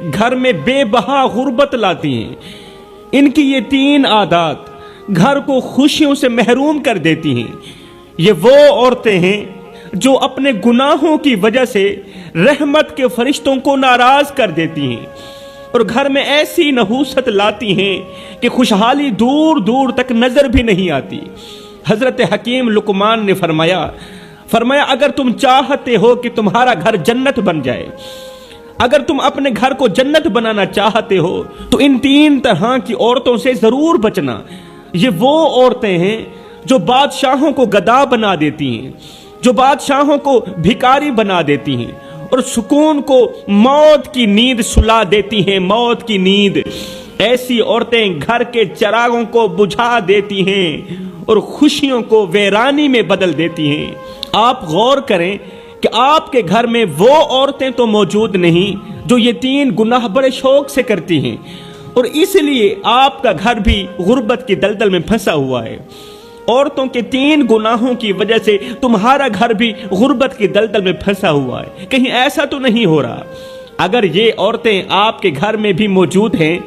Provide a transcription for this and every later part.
گھر میں بے بہا غربت لاتی ہیں۔ ان کی یہ 3 عادات گھر کو خوشیوں سے محروم کر دیتی ہیں۔ یہ وہ عورتیں ہیں جو اپنے گناہوں کی وجہ سے رحمت کے فرشتوں کو ناراض کر دیتی ہیں اور گھر میں ایسی نحوست لاتی ہیں کہ خوشحالی دور دور تک نظر بھی نہیں آتی۔ حضرت حکیم لقمان نے فرمایا اگر تم چاہتے ہو کہ تمہارا گھر جنت بن جائے، اگر تم اپنے گھر کو جنت بنانا چاہتے ہو تو ان 3 طرح کی عورتوں سے ضرور بچنا۔ یہ وہ عورتیں ہیں جو بادشاہوں کو گدا بنا دیتی ہیں، جو بادشاہوں کو بھکاری بنا دیتی ہیں اور سکون کو موت کی نیند سلا دیتی ہیں، موت کی نیند۔ ایسی عورتیں گھر کے چراغوں کو بجھا دیتی ہیں اور خوشیوں کو ویرانی میں بدل دیتی ہیں۔ آپ غور کریں کہ آپ کے گھر میں وہ عورتیں تو موجود نہیں جو یہ 3 گناہ بڑے شوق سے کرتی ہیں، اور اس لیے آپ کا گھر بھی غربت کی دلدل میں پھنسا ہوا ہے۔ عورتوں کے 3 گناہوں کی وجہ سے تمہارا گھر بھی غربت کی دلدل میں پھنسا ہوا ہے۔ کہیں ایسا تو نہیں ہو رہا؟ اگر یہ عورتیں آپ کے گھر میں بھی موجود ہیں،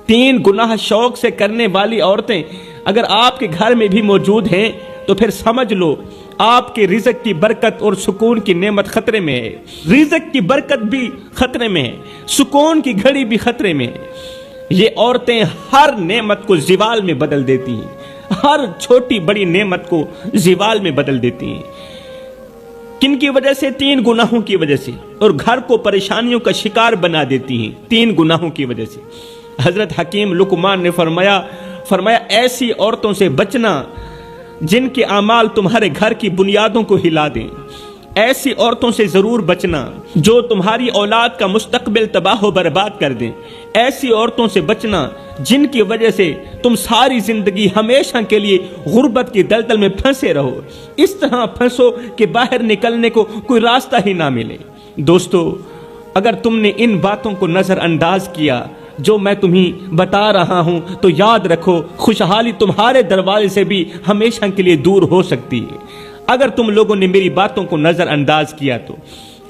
3 گناہ شوق سے کرنے والی عورتیں اگر آپ کے گھر میں بھی موجود ہیں، تو پھر سمجھ لو آپ کے رزق کی برکت اور سکون کی نعمت خطرے میں ہے۔ رزق کی برکت بھی خطرے میں ہے، سکون کی گھڑی بھی خطرے میں ہے۔ یہ عورتیں ہر نعمت کو زوال میں بدل دیتی ہیں، ہر چھوٹی بڑی نعمت کو زوال میں بدل دیتی ہیں۔ کن کی وجہ سے؟ 3 گناہوں کی وجہ سے، اور گھر کو پریشانیوں کا شکار بنا دیتی ہیں 3 گناہوں کی وجہ سے۔ حضرت حکیم لقمان نے فرمایا ایسی عورتوں سے بچنا جن کے اعمال تمہارے گھر کی بنیادوں کو ہلا دیں۔ ایسی عورتوں سے ضرور بچنا جو تمہاری اولاد کا مستقبل تباہ و برباد کر دیں۔ ایسی عورتوں سے بچنا جن کی وجہ سے تم ساری زندگی ہمیشہ کے لیے غربت کی دلدل میں پھنسے رہو، اس طرح پھنسو کہ باہر نکلنے کو کوئی راستہ ہی نہ ملے۔ دوستو، اگر تم نے ان باتوں کو نظر انداز کیا جو میں تمہیں بتا رہا ہوں، تو یاد رکھو خوشحالی تمہارے دروازے سے بھی ہمیشہ کے لیے دور ہو سکتی ہے۔ اگر تم لوگوں نے میری باتوں کو نظر انداز کیا تو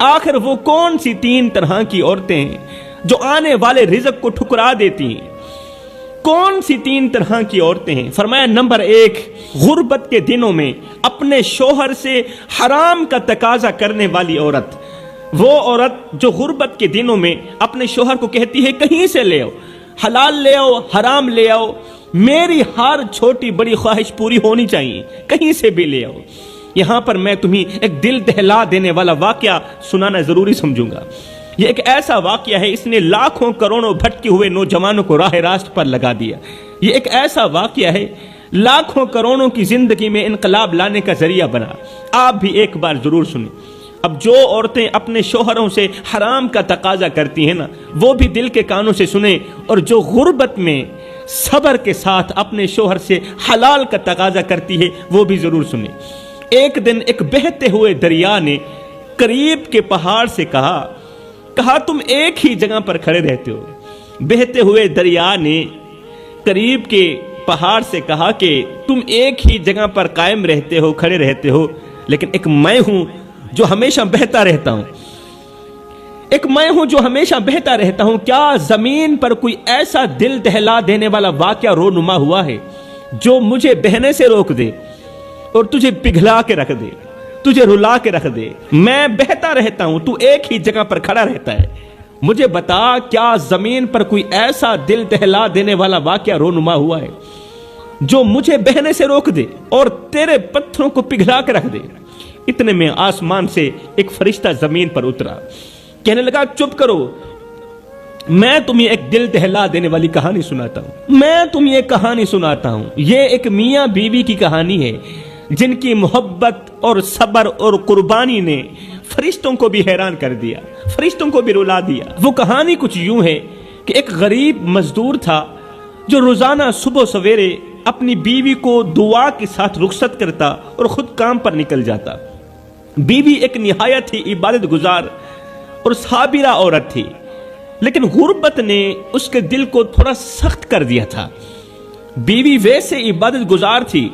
آخر وہ کون سی 3 طرح کی عورتیں ہیں جو آنے والے رزق کو ٹھکرا دیتی ہیں؟ کون سی 3 طرح کی عورتیں ہیں؟ فرمایا نمبر 1، غربت کے دنوں میں اپنے شوہر سے حرام کا تقاضا کرنے والی عورت۔ وہ عورت جو غربت کے دنوں میں اپنے شوہر کو کہتی ہے کہیں سے لے آؤ، حلال لے آؤ، حرام لے آؤ، میری ہر چھوٹی بڑی خواہش پوری ہونی چاہیے، کہیں سے بھی لے آؤ۔ یہاں پر میں تمہیں ایک دل دہلا دینے والا واقعہ سنانا ضروری سمجھوں گا۔ یہ ایک ایسا واقعہ ہے، اس نے لاکھوں کروڑوں بھٹکے ہوئے نوجوانوں کو راہ راست پر لگا دیا۔ یہ ایک ایسا واقعہ ہے، لاکھوں کروڑوں کی زندگی میں انقلاب لانے کا ذریعہ بنا۔ آپ بھی ایک بار ضرور سنیں۔ اب جو عورتیں اپنے شوہروں سے حرام کا تقاضا کرتی ہیں نا، وہ بھی دل کے کانوں سے سنیں، اور جو غربت میں صبر کے ساتھ اپنے شوہر سے حلال کا تقاضا کرتی ہے وہ بھی ضرور سنیں۔ ایک دن ایک بہتے ہوئے دریا نے قریب کے پہاڑ سے کہا تم ایک ہی جگہ پر کھڑے رہتے ہو۔ بہتے ہوئے دریا نے قریب کے پہاڑ سے کہا کہ تم ایک ہی جگہ پر قائم رہتے ہو، کھڑے رہتے ہو، لیکن ایک میں ہوں جو ہمیشہ بہتا رہتا ہوں، ایک میں ہوں جو ہمیشہ بہتا رہتا ہوں۔ کیا زمین پر کوئی ایسا دل دہلا دینے والا واقعہ رونما ہوا ہے جو مجھے بہنے سے روک دے اور تجھے پگھلا کے رکھ دے، تجھے رلا کے رکھ دے؟ میں بہتا رہتا ہوں، تو ایک ہی جگہ پر کھڑا رہتا ہے۔ مجھے بتا، کیا زمین پر کوئی ایسا دل دہلا دینے والا واقعہ رونما ہوا ہے جو مجھے بہنے سے روک دے اور تیرے پتھروں کو پگھلا کے رکھ دے؟ اتنے میں آسمان سے ایک فرشتہ زمین پر اترا، کہنے لگا چپ کرو، میں تمہیں ایک دل دہلا دینے والی کہانی سناتا ہوں، میں تمہیں ایک کہانی سناتا ہوں۔ یہ ایک میاں بیوی کی کہانی ہے جن کی محبت اور صبر اور قربانی نے فرشتوں کو بھی حیران کر دیا، فرشتوں کو بھی رلا دیا۔ وہ کہانی کچھ یوں ہے کہ ایک غریب مزدور تھا جو روزانہ صبح سویرے اپنی بیوی کو دعا کے ساتھ رخصت کرتا اور خود کام پر نکل جاتا۔ بیوی ایک نہایت ہی عبادت گزار اور صابرہ عورت تھی، لیکن غربت نے اس کے دل کو تھوڑا سخت کر دیا تھا۔ بیوی ویسے عبادت گزار تھی،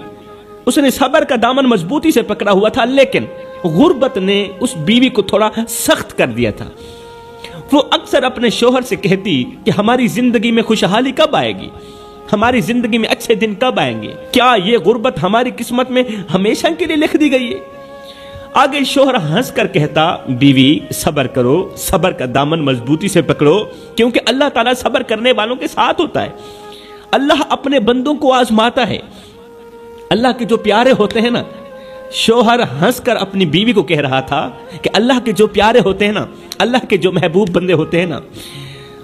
اس نے صبر کا دامن مضبوطی سے پکڑا ہوا تھا، لیکن غربت نے اس بیوی کو تھوڑا سخت کر دیا تھا۔ وہ اکثر اپنے شوہر سے کہتی کہ ہماری زندگی میں خوشحالی کب آئے گی، ہماری زندگی میں اچھے دن کب آئیں گے، کیا یہ غربت ہماری قسمت میں ہمیشہ کے لیے لکھ دی گئی ہے؟ آگے شوہر ہنس کر کہتا، بیوی صبر کرو، صبر کا دامن مضبوطی سے پکڑو، کیونکہ اللہ تعالیٰ صبر کرنے والوں کے ساتھ ہوتا ہے۔ اللہ اپنے بندوں کو آزماتا ہے۔ اللہ کے جو پیارے ہوتے ہیں نا، شوہر ہنس کر اپنی بیوی کو کہہ رہا تھا کہ اللہ کے جو پیارے ہوتے ہیں نا، اللہ کے جو محبوب بندے ہوتے ہیں نا،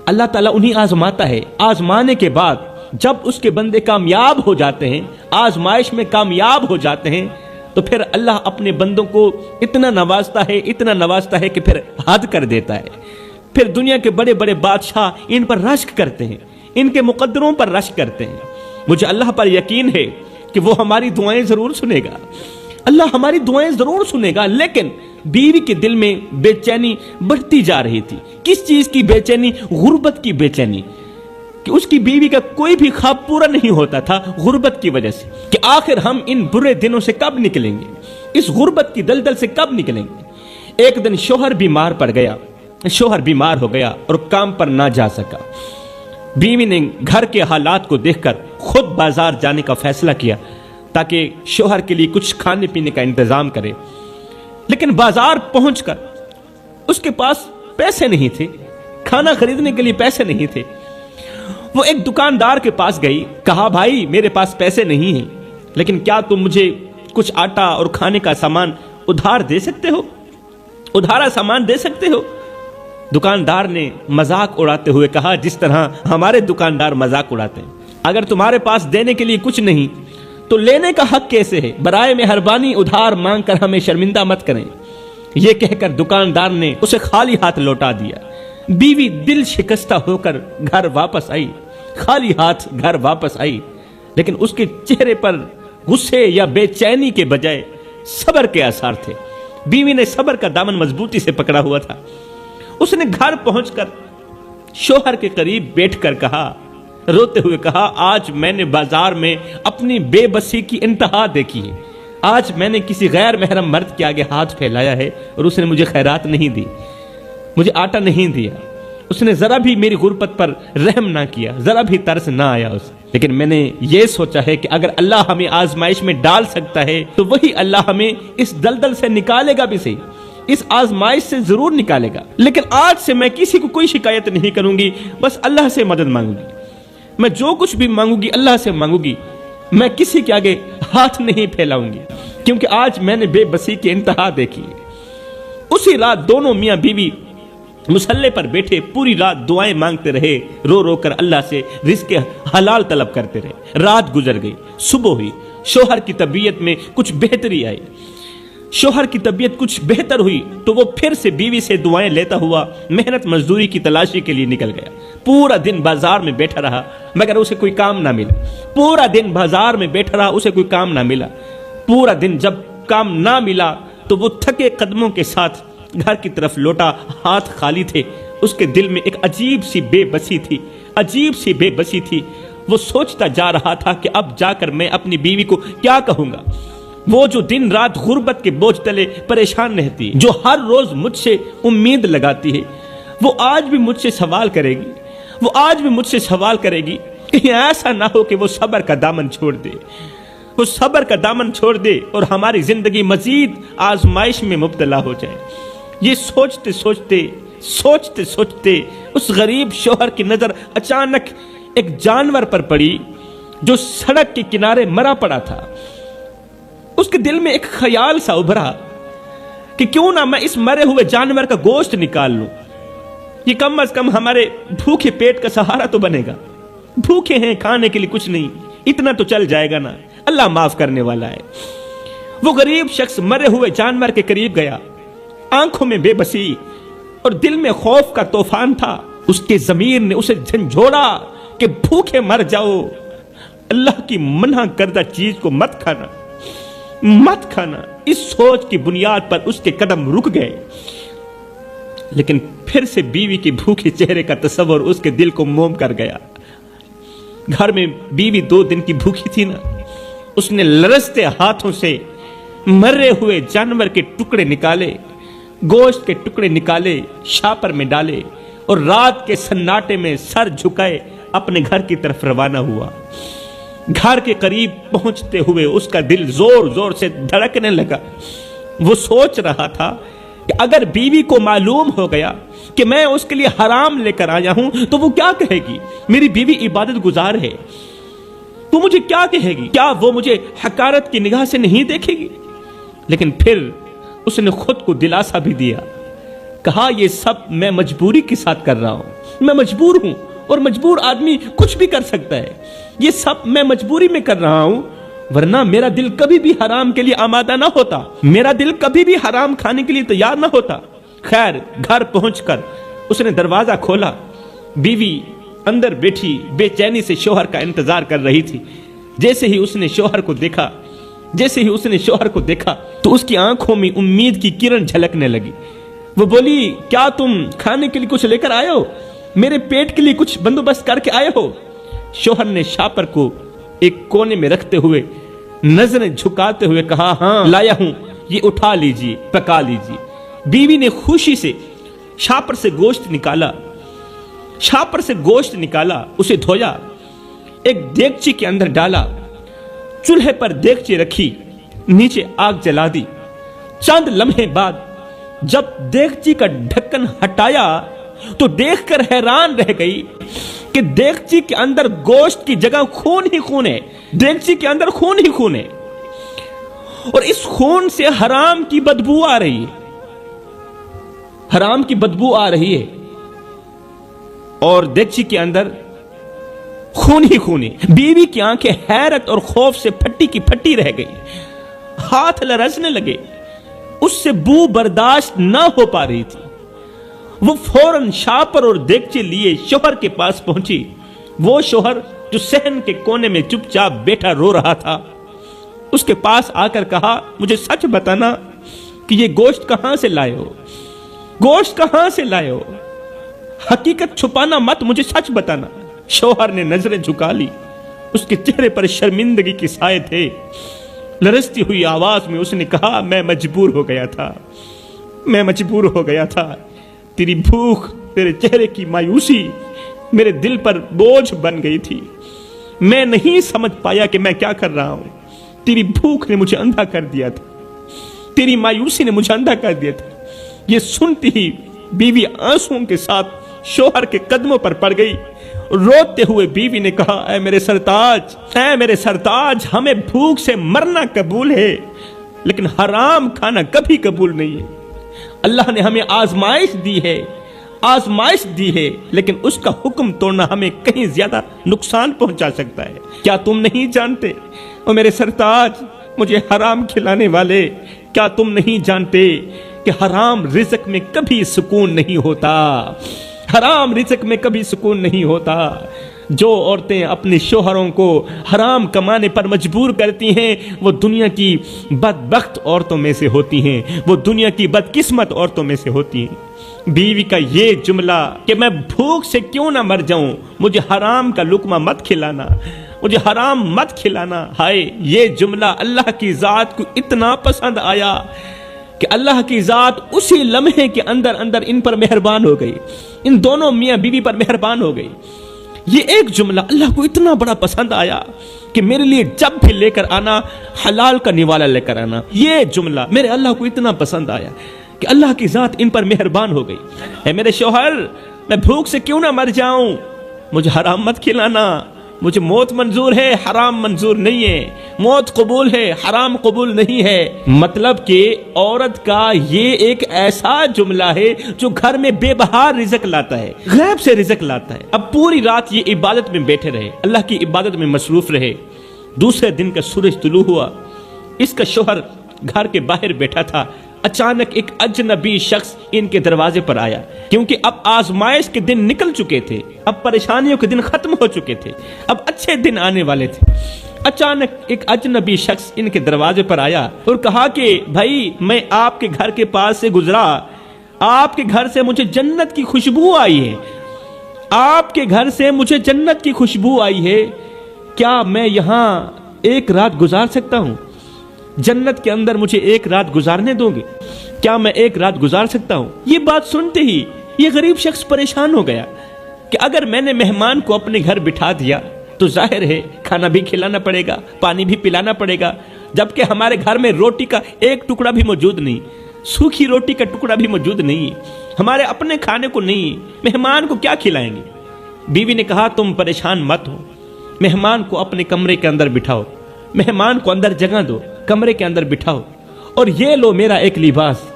اللہ تعالیٰ انہیں آزماتا ہے۔ آزمانے کے بعد جب اس کے بندے کامیاب ہو جاتے ہیں، آزمائش میں کامیاب ہو جاتے ہیں، تو پھر اللہ اپنے بندوں کو اتنا نوازتا ہے کہ پھر حد کر دیتا ہے۔ پھر دنیا کے بڑے بڑے بادشاہ ان پر رشک کرتے ہیں، ان کے مقدروں پر رشک کرتے ہیں۔ مجھے اللہ پر یقین ہے کہ وہ ہماری دعائیں ضرور سنے گا، اللہ ہماری دعائیں ضرور سنے گا۔ لیکن بیوی کے دل میں بے چینی بڑھتی جا رہی تھی۔ کس چیز کی بے چینی؟ غربت کی بے چینی، کہ اس کی بیوی کا کوئی بھی خواب پورا نہیں ہوتا تھا غربت کی وجہ سے، کہ آخر ہم ان برے دنوں سے کب نکلیں گے، اس غربت کی دلدل سے کب نکلیں گے۔ ایک دن شوہر بیمار ہو گیا اور کام پر نہ جا سکا۔ بیوی نے گھر کے حالات کو دیکھ کر خود بازار جانے کا فیصلہ کیا تاکہ شوہر کے لیے کچھ کھانے پینے کا انتظام کرے۔ لیکن بازار پہنچ کر اس کے پاس پیسے نہیں تھے، کھانا خریدنے کے لیے پیسے نہیں تھے۔ وہ ایک دکاندار کے پاس گئی، کہا، بھائی میرے پاس پیسے نہیں ہیں، لیکن کیا تم مجھے کچھ آٹا اور کھانے کا سامان ادھار دے سکتے ہو، ادھارا سامان دے سکتے ہو؟ دکاندار نے مذاق اڑاتے ہوئے کہا، جس طرح ہمارے دکاندار مذاق اڑاتے ہیں، اگر تمہارے پاس دینے کے لیے کچھ نہیں تو لینے کا حق کیسے ہے؟ برائے مہربانی ادھار مانگ کر ہمیں شرمندہ مت کریں۔ یہ کہہ کر دکاندار نے اسے خالی ہاتھ لوٹا دیا۔ بیوی دل شکستہ ہو کر گھر واپس آئی، خالی ہاتھ گھر واپس آئی، لیکن اس کے چہرے پر غصے یا بے چینی کے بجائے صبر کے آثار تھے۔ بیوی نے صبر کا دامن مضبوطی سے پکڑا ہوا تھا۔ اس نے گھر پہنچ کر شوہر کے قریب بیٹھ کر کہا، روتے ہوئے کہا، آج میں نے بازار میں اپنی بے بسی کی انتہا دیکھی ہے۔ آج میں نے کسی غیر محرم مرد کے آگے ہاتھ پھیلایا ہے اور اس نے مجھے خیرات نہیں دی، مجھے آٹا نہیں دیا، اس نے ذرا بھی میری غربت پر رحم نہ کیا، ذرا بھی ترس نہ آیا اس۔ لیکن میں نے یہ سوچا ہے کہ اگر اللہ ہمیں آزمائش میں ڈال سکتا ہے تو وہی اللہ ہمیں اس دلدل سے نکالے گا بھی صحیح، اس آزمائش سے ضرور نکالے گا۔ لیکن آج سے میں کسی کو کوئی شکایت نہیں کروں گی، بس اللہ سے مدد مانگوں گی۔ میں جو کچھ بھی مانگوں گی اللہ سے مانگوں گی، میں کسی کے آگے ہاتھ نہیں پھیلاؤں گی، کیونکہ آج میں نے بے بسی کی انتہا دیکھی ہے۔ اسی رات دونوں میاں بیوی مصلے پر بیٹھے پوری رات دعائیں مانگتے رہے، رو رو کر اللہ سے رزق حلال طلب کرتے رہے۔ رات گزر گئی، صبح ہوئی، شوہر کی طبیعت میں کچھ بہتری آئی، شوہر کی طبیعت کچھ بہتر ہوئی تو وہ پھر سے بیوی سے دعائیں لیتا ہوا محنت مزدوری کی تلاشی کے لیے نکل گیا۔ پورا دن بازار میں بیٹھا رہا مگر اسے کوئی کام نہ ملا، پورا دن بازار میں بیٹھا رہا، اسے کوئی کام نہ ملا۔ پورا دن جب کام نہ ملا تو وہ تھکے قدموں کے ساتھ گھر کی طرف لوٹا، ہاتھ خالی تھے۔ اس کے دل میں ایک عجیب سی بے بسی تھی۔ وہ سوچتا جا رہا تھا کہ اب جا کر میں اپنی بیوی کو کیا کہوں گا، وہ جو دن رات غربت کے بوجھ تلے پریشان رہتی، جو ہر روز مجھ سے امید لگاتی ہے، وہ آج بھی مجھ سے سوال کرے گی، کہیں ایسا نہ ہو کہ وہ صبر کا دامن چھوڑ دے اور ہماری زندگی مزید آزمائش میں مبتلا ہو جائے۔ یہ سوچتے سوچتے اس غریب شوہر کی نظر اچانک ایک جانور پر پڑی جو سڑک کے کنارے مرا پڑا تھا۔ اس کے دل میں ایک خیال سا ابھرا کہ کیوں نہ میں اس مرے ہوئے جانور کا گوشت نکال لوں، یہ کم از کم ہمارے بھوکے پیٹ کا سہارا تو بنے گا۔ بھوکے ہیں، کھانے کے لیے کچھ نہیں، اتنا تو چل جائے گا نا، اللہ معاف کرنے والا ہے۔ وہ غریب شخص مرے ہوئے جانور کے قریب گیا، آنکھوں میں بے بسی اور دل میں خوف کا طوفان تھا۔ اس کے ضمیر نے اسے جھنجھوڑا کہ بھوکے مر جاؤ، اللہ کی منع کردہ چیز کو مت کھانا۔ اس سوچ کی بنیاد پر اس کے قدم رک گئے، لیکن پھر سے بیوی کے بھوکے چہرے کا تصور اس کے دل کو موم کر گیا۔ گھر میں بیوی 2 دن کی بھوکی تھی نا، اس نے لرزتے ہاتھوں سے مرے ہوئے جانور کے ٹکڑے نکالے، گوشت کے ٹکڑے نکالے، شاپر میں ڈالے اور رات کے سناٹے میں سر جھکائے اپنے گھر کی طرف روانہ ہوا۔ گھر کے قریب پہنچتے ہوئے اس کا دل زور زور سے دھڑکنے لگا۔ وہ سوچ رہا تھا کہ اگر بیوی کو معلوم ہو گیا کہ میں اس کے لیے حرام لے کر آیا ہوں تو وہ کیا کہے گی؟ میری بیوی عبادت گزار ہے، تو مجھے کیا کہے گی؟ کیا وہ مجھے حقارت کی نگاہ سے نہیں دیکھے گی؟ لیکن پھر اس نے خود کو دلاسا بھی دیا، کہا یہ سب میں مجبوری کے ساتھ کر رہا ہوں، میں مجبور ہوں، اور مجبور آدمی کچھ بھی کر سکتا ہے، یہ سب میں مجبوری میں کر رہا ہوں، ورنہ میرا دل کبھی بھی حرام کے لیے آمادہ نہ ہوتا، میرا دل کبھی بھی حرام کھانے کے لیے تیار نہ ہوتا۔ خیر گھر پہنچ کر اس نے دروازہ کھولا، بیوی اندر بیٹھی بے چینی سے شوہر کا انتظار کر رہی تھی۔ جیسے ہی اس نے شوہر کو دیکھا تو اس کی آنکھوں میں امید کی کرن جھلکنے لگی۔ وہ بولی، کیا تم کھانے کے لیے کچھ لے کر آئے ہو؟ میرے پیٹ کے لیے کچھ بندوبست کر کے آئے ہو؟ شوہر نے شاپر کو ایک کونے میں رکھتے ہوئے نظریں جھکاتے ہوئے کہا، ہاں لایا ہوں، یہ اٹھا لیجئے، پکا لیجئے۔ بیوی نے خوشی سے شاپر سے گوشت نکالا، اسے دھویا، ایک دیگچی کے اندر ڈالا، چولہے پر دیگچی رکھی، نیچے آگ جلا دی۔ چند لمحے بعد جب دیگچی کا ڈھکن ہٹایا تو دیکھ کر حیران رہ گئی کہ دیگچی کے اندر گوشت کی جگہ خون ہی خون ہے، دیگچی کے اندر خون ہی خون ہے، اور اس خون سے حرام کی بدبو آ رہی ہے، حرام کی بدبو آ رہی ہے، اور دیگچی کے اندر خون ہی خون ہے۔ بیوی کی آنکھیں حیرت اور خوف سے پھٹی کی پھٹی رہ گئی، ہاتھ لرزنے لگے، اس سے بو برداشت نہ ہو پا رہی تھی۔ وہ فوراً شاپر اور دیگچی لیے شوہر کے پاس پہنچی۔ وہ شوہر جو صحن کے کونے میں چپ چاپ بیٹھا رو رہا تھا، اس کے پاس آ کر کہا، مجھے سچ بتانا کہ یہ گوشت کہاں سے لائے ہو، گوشت کہاں سے لائے ہو، حقیقت چھپانا مت، مجھے سچ بتانا۔ شوہر نے نظریں جھکا لی، اس کے چہرے پر شرمندگی کے سائے تھے۔ لرزتی ہوئی آواز میں اس نے کہا، میں مجبور ہو گیا تھا، تیری بھوک، تیرے چہرے کی مایوسی میرے دل پر بوجھ بن گئی تھی، میں نہیں سمجھ پایا کہ میں کیا کر رہا ہوں، تیری بھوک نے مجھے اندھا کر دیا تھا، تیری مایوسی نے مجھے اندھا کر دیا تھا۔ یہ سنتی ہی بیوی آنسوؤں کے ساتھ شوہر کے قدموں پر پڑ گئی۔ روتے ہوئے بیوی نے کہا، اے میرے سرتاج، ہمیں بھوک سے مرنا قبول ہے لیکن حرام کھانا کبھی قبول نہیں ہے۔ اللہ نے ہمیں آزمائش دی ہے لیکن اس کا حکم توڑنا ہمیں کہیں زیادہ نقصان پہنچا سکتا ہے۔ کیا تم نہیں جانتے او میرے سرتاج، مجھے حرام کھلانے والے، کیا تم نہیں جانتے کہ حرام رزق میں کبھی سکون نہیں ہوتا، حرام رزق میں کبھی سکون نہیں ہوتا۔ جو عورتیں اپنے شوہروں کو حرام کمانے پر مجبور کرتی ہیں وہ دنیا کی بدبخت عورتوں میں سے ہوتی ہیں، وہ دنیا کی بدقسمت عورتوں میں سے ہوتی ہیں۔ بیوی کا یہ جملہ کہ میں بھوک سے کیوں نہ مر جاؤں، مجھے حرام کا لقمہ مت کھلانا، مجھے حرام مت کھلانا، ہائے یہ جملہ اللہ کی ذات کو اتنا پسند آیا کہ اللہ کی ذات اسی لمحے کے اندر ان پر مہربان ہو گئی، ان دونوں میاں بیوی پر مہربان ہو گئی۔ یہ ایک جملہ اللہ کو اتنا بڑا پسند آیا کہ میرے لیے جب بھی لے کر آنا حلال کا نوالا لے کر آنا، یہ جملہ میرے اللہ کو اتنا پسند آیا کہ اللہ کی ذات ان پر مہربان ہو گئی۔ اے میرے شوہر، میں بھوک سے کیوں نہ مر جاؤں، مجھے حرام مت کھلانا، مجھے موت منظور ہے، حرام منظور نہیں ہے، موت قبول ہے، حرام قبول نہیں ہے۔ مطلب کہ عورت کا یہ ایک ایسا جملہ ہے جو گھر میں بے بہار رزق لاتا ہے، غیب سے رزق لاتا ہے۔ اب پوری رات یہ عبادت میں بیٹھے رہے، اللہ کی عبادت میں مصروف رہے۔ دوسرے دن کا سورج طلوع ہوا، اس کا شوہر گھر کے باہر بیٹھا تھا، اچانک ایک اجنبی شخص ان کے دروازے پر آیا، کیونکہ اب آزمائش کے دن نکل چکے تھے، اب پریشانیوں کے دن ختم ہو چکے تھے، اب اچھے دن آنے والے تھے۔ اچانک ایک اجنبی شخص ان کے دروازے پر آیا اور کہا کہ بھائی میں آپ کے گھر کے پاس سے گزرا، آپ کے گھر سے مجھے جنت کی خوشبو آئی ہے، آپ کے گھر سے مجھے جنت کی خوشبو آئی ہے، کیا میں یہاں ایک رات گزار سکتا ہوں؟ جنت کے اندر مجھے ایک رات گزارنے دو گے؟ کیا میں ایک رات گزار سکتا ہوں؟ یہ بات سنتے ہی یہ غریب شخص پریشان ہو گیا کہ اگر میں نے مہمان کو اپنے گھر بٹھا دیا تو ظاہر ہے کھانا بھی کھلانا پڑے گا، پانی بھی پلانا پڑے گا، جبکہ ہمارے گھر میں روٹی کا ایک ٹکڑا بھی موجود نہیں، سوکھی روٹی کا ٹکڑا بھی موجود نہیں، ہمارے اپنے کھانے کو نہیں، مہمان کو کیا کھلائیں گے؟ بیوی نے کہا تم پریشان مت ہو، مہمان کو اپنے کمرے کے اندر بٹھاؤ، مہمان کو اندر جگہ دو، کمرے کے اندر بٹھاؤ، اور یہ لو میرا ایک لباس،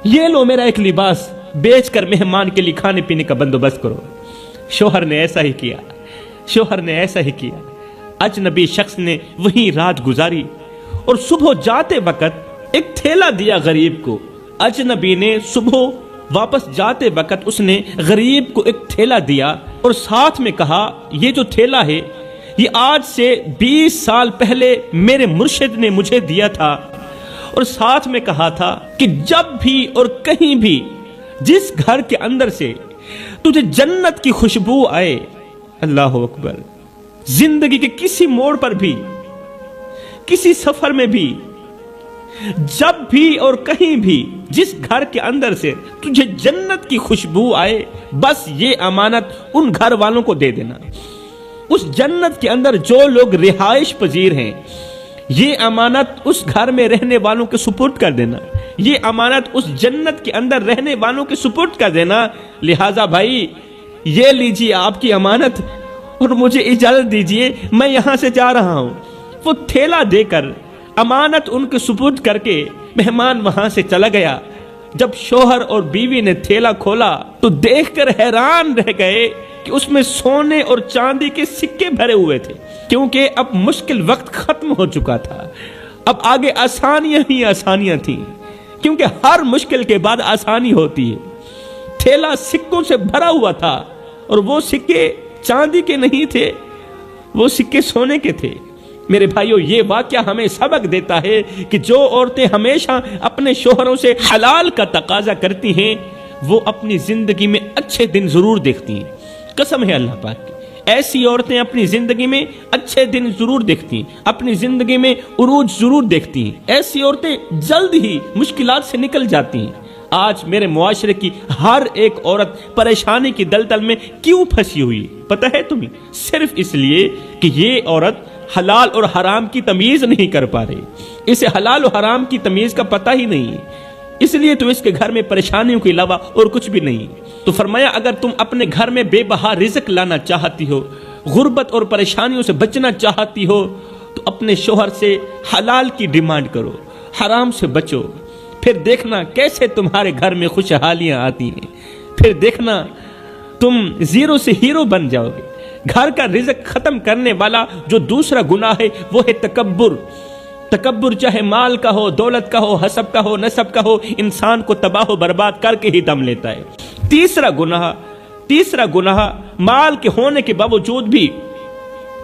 یہ لو میرا ایک لباس بیچ کر مہمان کے لیے کھانے پینے کا بندوبست کرو۔ شوہر نے ایسا ہی کیا، شوہر نے ایسا ہی کیا۔ اجنبی شخص نے وہیں رات گزاری اور صبح جاتے وقت ایک تھیلا دیا غریب کو۔ اجنبی نے صبح واپس جاتے وقت اس نے غریب کو ایک تھیلا دیا اور ساتھ میں کہا یہ جو تھیلا ہے یہ آج سے 20 سال پہلے میرے مرشد نے مجھے دیا تھا، اور ساتھ میں کہا تھا کہ جب بھی اور کہیں بھی جس گھر کے اندر سے تجھے جنت کی خوشبو آئے، اللہ اکبر، زندگی کے کسی موڑ پر بھی، کسی سفر میں بھی، جب بھی اور کہیں بھی جس گھر کے اندر سے تجھے جنت کی خوشبو آئے، بس یہ امانت ان گھر والوں کو دے دینا۔ اس جنت کے اندر جو لوگ رہائش پذیر ہیں، یہ امانت اس گھر میں رہنے والوں کے سپرد کر دینا، یہ امانت اس جنت کے اندر رہنے والوں کے سپرد کر دینا۔ لہٰذا بھائی یہ لیجیے آپ کی امانت اور مجھے اجازت دیجیے میں یہاں سے جا رہا ہوں۔ وہ تھیلا دے کر امانت ان کے سپرد کر کے مہمان وہاں سے چلا گیا۔ جب شوہر اور بیوی نے تھیلا کھولا تو دیکھ کر حیران رہ گئے کہ اس میں سونے اور چاندی کے سکے بھرے ہوئے تھے، کیونکہ اب مشکل وقت ختم ہو چکا تھا، اب آگے آسانیاں ہی آسانیاں تھیں، کیونکہ ہر مشکل کے بعد آسانی ہوتی ہے۔ تھیلا سکوں سے بھرا ہوا تھا اور وہ سکے چاندی کے نہیں تھے، وہ سکے سونے کے تھے۔ میرے بھائیو، یہ واقعہ ہمیں سبق دیتا ہے کہ جو عورتیں ہمیشہ اپنے شوہروں سے حلال کا تقاضا کرتی ہیں وہ اپنی زندگی میں اچھے دن ضرور دیکھتی ہیں۔ قسم ہے اللہ پاک کی، ایسی عورتیں اپنی زندگی میں اچھے دن ضرور دیکھتی ہیں، اپنی زندگی میں عروج ضرور دیکھتی ہیں۔ ایسی عورتیں جلد ہی مشکلات سے نکل جاتی ہیں۔ آج میرے معاشرے کی ہر ایک عورت پریشانی کی دلدل میں کیوں پھنسی ہوئی پتہ ہے تمہیں؟ صرف اس لیے کہ یہ عورت حلال اور حرام کی تمیز نہیں کر پا رہی، اسے حلال و حرام کی تمیز کا پتہ ہی نہیں ہے، اس لیے تو اس کے گھر میں پریشانیوں کے علاوہ اور کچھ بھی نہیں۔ تو فرمایا اگر تم اپنے گھر میں بے بہا رزق لانا چاہتی ہو، غربت اور پریشانیوں سے بچنا چاہتی ہو، تو اپنے شوہر سے حلال کی ڈیمانڈ کرو، حرام سے بچو، پھر دیکھنا کیسے تمہارے گھر میں خوشحالیاں آتی ہیں، پھر دیکھنا تم زیرو سے ہیرو بن جاؤ گے۔ گھر کا رزق ختم کرنے والا جو دوسرا گناہ ہے وہ ہے تکبر۔ تکبر چاہے مال کا ہو، دولت کا ہو، حسب کا ہو، نسب کا ہو، انسان کو تباہ و برباد کر کے ہی دم لیتا ہے۔ تیسرا گناہ مال کے ہونے کے باوجود بھی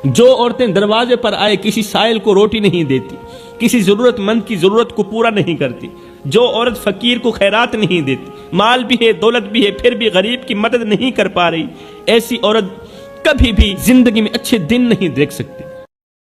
جو عورتیں دروازے پر آئے کسی سائل کو روٹی نہیں دیتی، کسی ضرورت مند کی ضرورت کو پورا نہیں کرتی، جو عورت فقیر کو خیرات نہیں دیتی، مال بھی ہے، دولت بھی ہے، پھر بھی غریب کی مدد نہیں کر پا رہی، ایسی عورت کبھی بھی زندگی میں اچھے دن نہیں دیکھ سکتی۔